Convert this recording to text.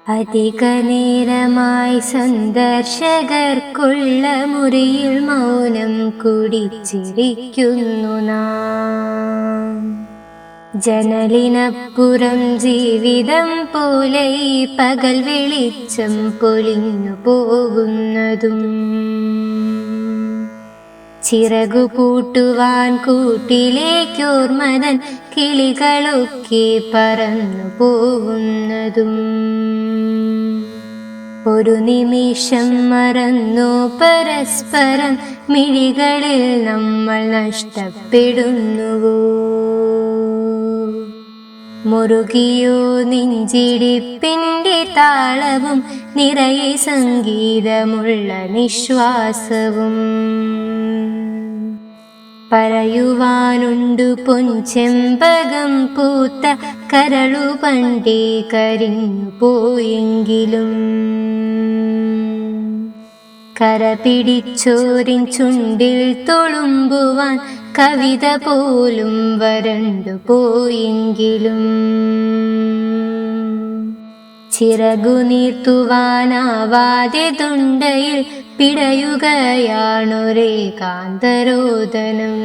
അധിക നേരമായി സന്ദർശകർക്കുള്ള മുറിയിൽ മൗനം കുടിച്ചിരിക്കുന്നു നാം. ജനലിനപ്പുറം ജീവിതം പോലെ ഈ പകൽ വെളിച്ചം പൊലിഞ്ഞു പോകുന്നതും, ചിറകു പൂട്ടുവാൻ കൂട്ടിലേക്കോർമതൻ കിളികളൊക്കെ പറന്നു പോകുന്നതും, ഒരു നിമിഷം മറന്നു പരസ്പരം മിഴികളിൽ നമ്മൾ നഷ്ടപ്പെടുന്നുവോ. മുറുകിയോ നെഞ്ചിടിപ്പിൻ്റെ താളവും നിറയെ സംഗീതമുള്ള നിശ്വാസവും. പറയുവാനുണ്ടു പൊൻചെമ്പകം പൂത്ത കരളു പണ്ടേ കരിഞ്ഞു പോയെങ്കിലും, കര പിടിച്ചോരിൻ ചുണ്ടിൽ തുളുമ്പുവാൻ കവിത പോലും വരണ്ടു പോയെങ്കിലും, ചിറകു നീർത്തുവാനാവാതെ തുണ്ടയിൽ പിടയുകയാണൊരേ കാന്തരോദനം.